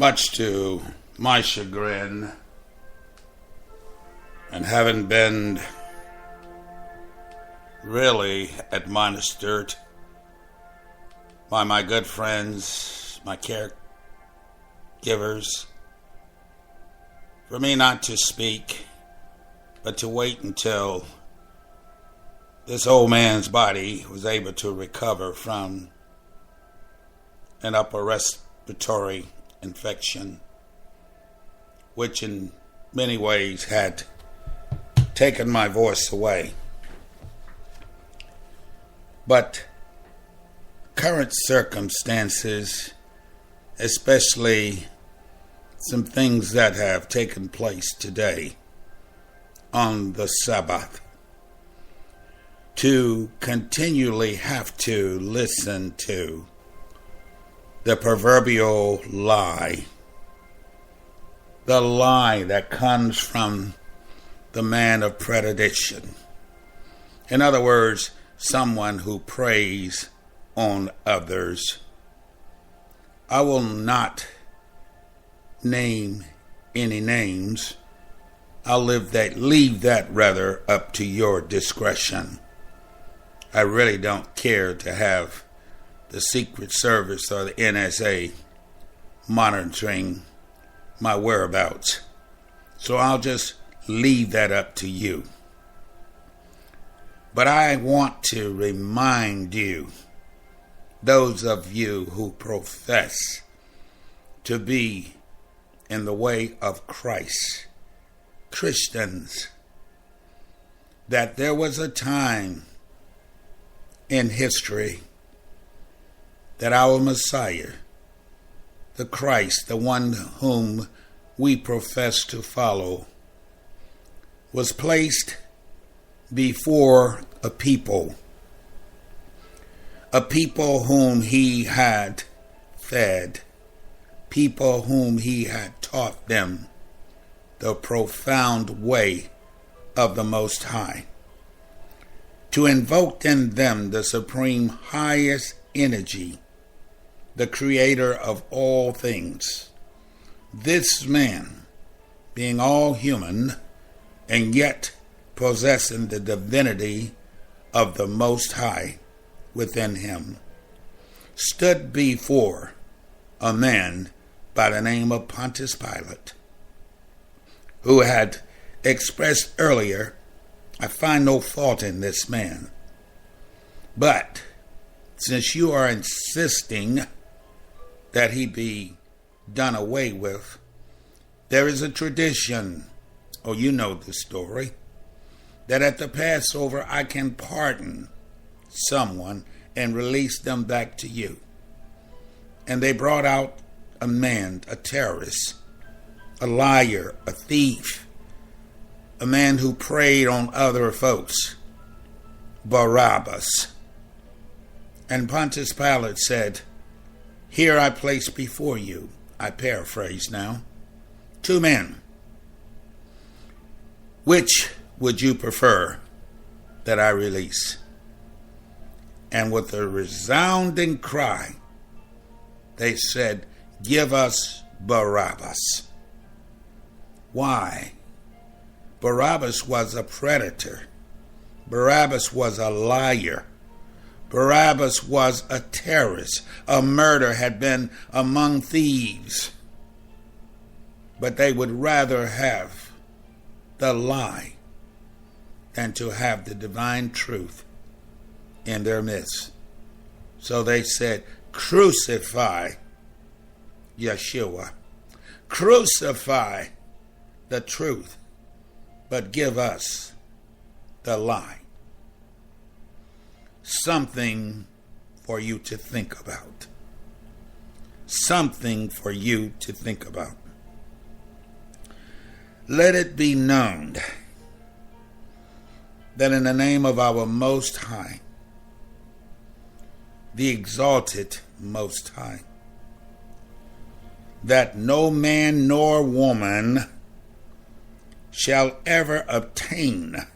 Much to my chagrin, and having been really admonished by my good friends, my caregivers, for me not to speak, but to wait until this old man's body was able to recover from an upper respiratory infection, which in many ways had taken my voice away. But current circumstances, especially some things that have taken place today on the Sabbath, to continually have to listen to the proverbial lie, the lie that comes from the man of prediction. In other words, someone who preys on others. I will not name any names. I'll leave that up to your discretion. I really don't care to have the Secret Service or the NSA monitoring my whereabouts. So I'll just leave that up to you. But I want to remind you, those of you who profess to be in the way of Christ, Christians, that there was a time in history that our Messiah, the Christ, the one whom we profess to follow, was placed before a people whom he had fed, people whom he had taught them the profound way of the Most High, to invoke in them the supreme highest energy, the creator of all things. This man, being all human and yet possessing the divinity of the Most High within him, stood before a man by the name of Pontius Pilate, who had expressed earlier, I find no fault in this man, but since you are insisting that he be done away with, there is a tradition, you know the story, that at the Passover I can pardon someone and release them back to you. And they brought out a man, a terrorist, a liar, a thief, a man who preyed on other folks, Barabbas. And Pontius Pilate said, "Here I place before you," I paraphrase now, "two men. Which would you prefer that I release?" And with a resounding cry, they said, "Give us Barabbas." Why? Barabbas was a predator. Barabbas was a liar. Barabbas was a terrorist. A murder had been among thieves. But they would rather have the lie than to have the divine truth in their midst. So they said, "Crucify Yeshua. Crucify the truth, but give us the lie." Something for you to think about. Something for you to think about. Let it be known that in the name of our Most High, the exalted Most High, that no man nor woman shall ever obtain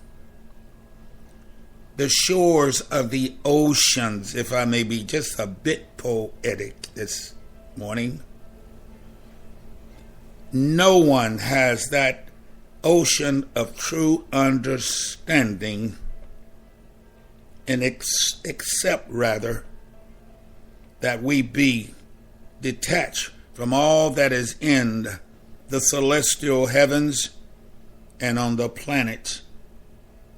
the shores of the oceans, if I may be just a bit poetic this morning, No one has that ocean of true understanding, and except rather that we be detached from all that is in the celestial heavens and on the planets,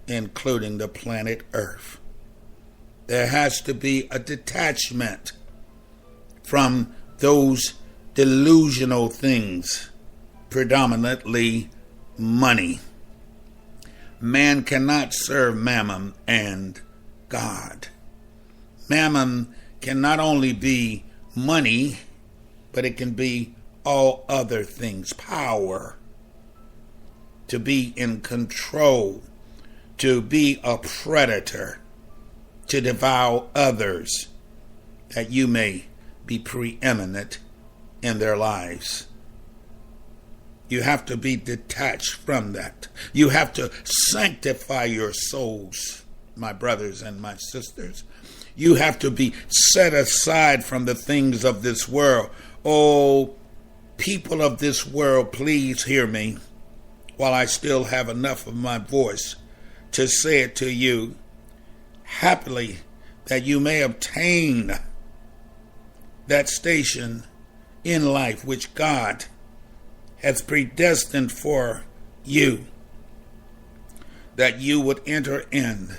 including the planet Earth. There has to be a detachment from those delusional things, predominantly money. Man cannot serve Mammon and God. Mammon can not only be money, but it can be all other things. Power, to be in control, to be a predator, to devour others, that you may be preeminent in their lives. You have to be detached from that. You have to sanctify your souls, my brothers and my sisters. You have to be set aside from the things of this world. Oh, people of this world, please hear me while I still have enough of my voice to say it to you. Happily, that you may obtain that station in life which God has predestined for you, that you would enter in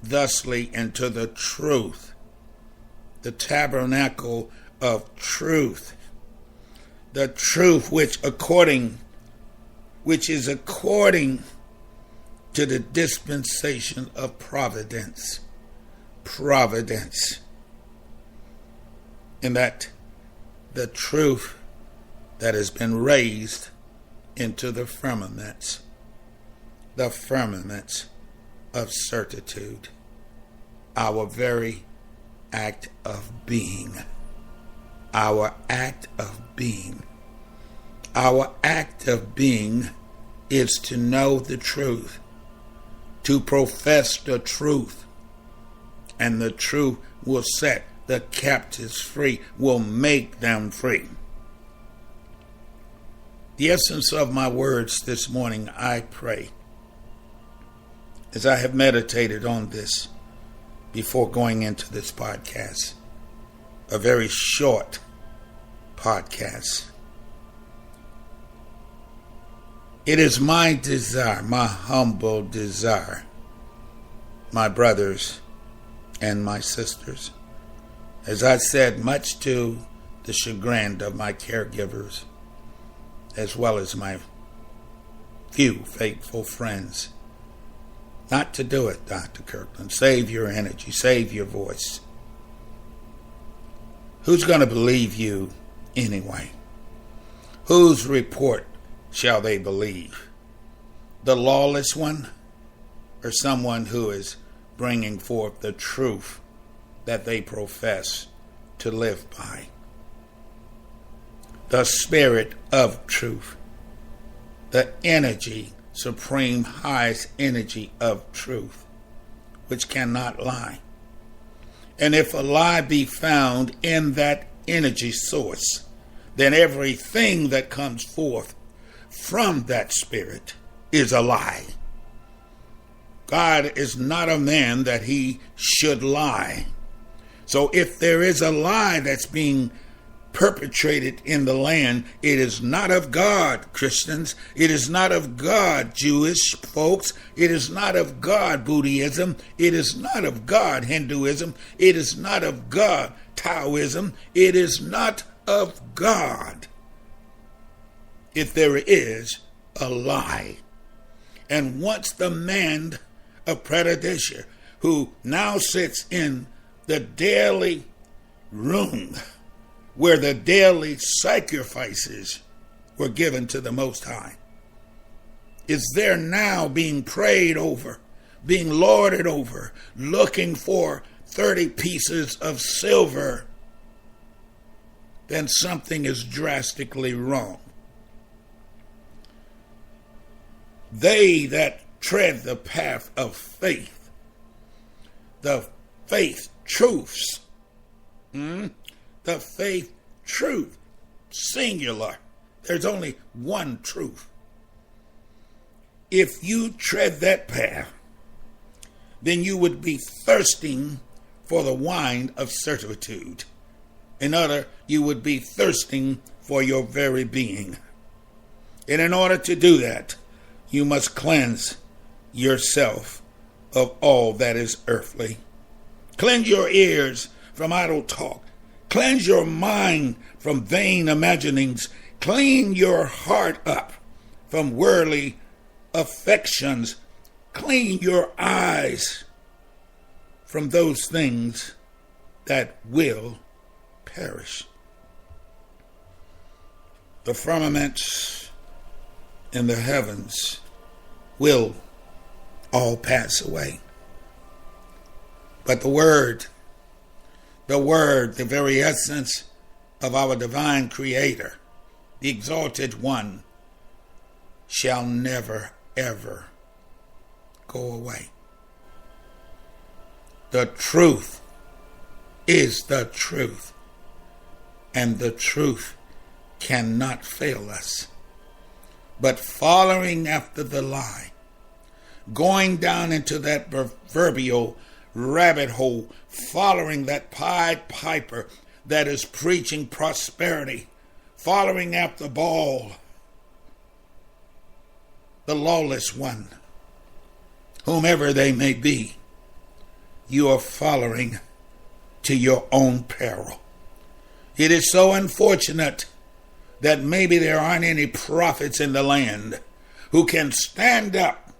thusly into the truth, the tabernacle of truth, the truth which is according to the dispensation of providence, and that the truth that has been raised into the firmaments of certitude, our very act of being. Our act of being. Our act of being is to know the truth, to profess the truth, and the truth will set the captives free, will make them free. The essence of my words this morning, I pray, as I have meditated on this before going into this podcast, a very short podcast. It is my desire, my humble desire, my brothers and my sisters, as I said, much to the chagrin of my caregivers, as well as my few faithful friends, not to do it, Dr. Kirkland. Save your energy, save your voice. Who's going to believe you anyway? Whose report shall they believe? The lawless one, or someone who is bringing forth the truth that they profess to live by? The spirit of truth, the energy, supreme highest energy of truth, which cannot lie. And if a lie be found in that energy source, then everything that comes forth from that spirit is a lie. God is not a man that he should lie. So if there is a lie that's being perpetrated in the land, it is not of God, Christians. It is not of God, Jewish folks. It is not of God, Buddhism. It is not of God, Hinduism. It is not of God, Taoism. It is not of God if there is a lie. And once the man of Pradesh, who now sits in the daily room where the daily sacrifices were given to the Most High, is there now being prayed over, being lorded over, looking for 30 pieces of silver, then something is drastically wrong. They that tread the path of faith, the faith truths, the faith truth, singular, There's only one truth. If you tread that path, then you would be thirsting for the wine of certitude. In other, you would be thirsting for your very being. And in order to do that, you must cleanse yourself of all that is earthly. Cleanse your ears from idle talk. Cleanse your mind from vain imaginings. Clean your heart up from worldly affections. Clean your eyes from those things that will perish. The firmaments and the heavens will all pass away. But the word, the very essence of our divine Creator, the exalted one, shall never, ever go away. The truth is the truth, and the truth cannot fail us. But following after the lie, going down into that proverbial rabbit hole, following that Pied Piper that is preaching prosperity, following after Baal, the lawless one, whomever they may be, you are following to your own peril. It is so unfortunate that maybe there aren't any prophets in the land who can stand up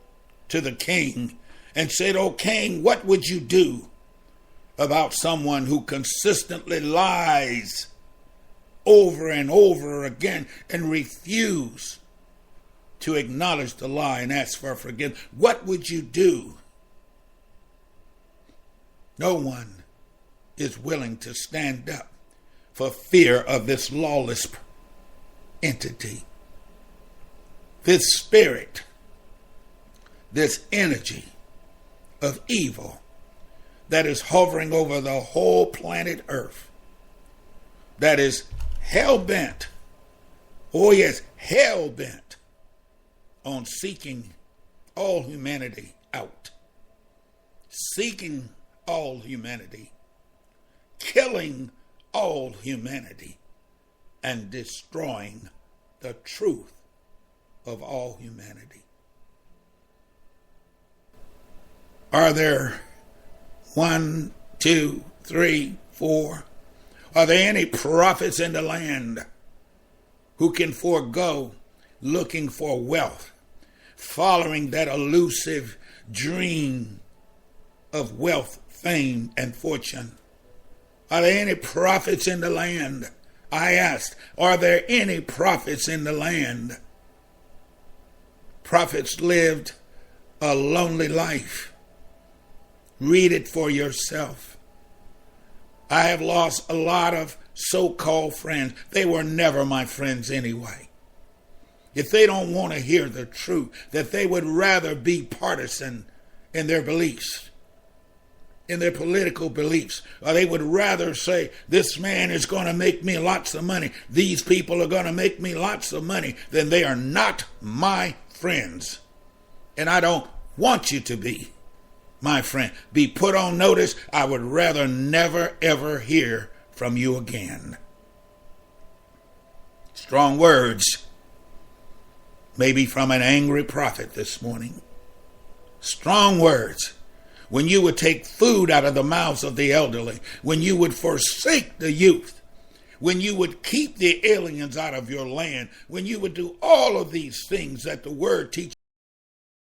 to the king and say, "Oh, king, what would you do about someone who consistently lies over and over again and refuse to acknowledge the lie and ask for forgiveness? What would you do?" No one is willing to stand up for fear of this lawless entity, this spirit, this energy of evil that is hovering over the whole planet Earth, that is hell-bent, oh yes, hell-bent on seeking all humanity out, seeking all humanity, killing all humanity, and destroying the truth of all humanity. Are there 1, 2, 3, 4? Are there any prophets in the land who can forego looking for wealth, following that elusive dream of wealth, fame, and fortune? Are there any prophets in the land? I asked, are there any prophets in the land? Prophets lived a lonely life. Read it for yourself. I have lost a lot of so-called friends. They were never my friends anyway. If they don't want to hear the truth, that they would rather be partisan in their beliefs, in their political beliefs, or they would rather say, this man is going to make me lots of money, these people are going to make me lots of money, then they are not my friends. And I don't want you to be my friend. Be put on notice. I would rather never, ever hear from you again. Strong words, maybe from an angry prophet this morning. Strong words. When you would take food out of the mouths of the elderly, when you would forsake the youth, when you would keep the aliens out of your land, when you would do all of these things that the word teaches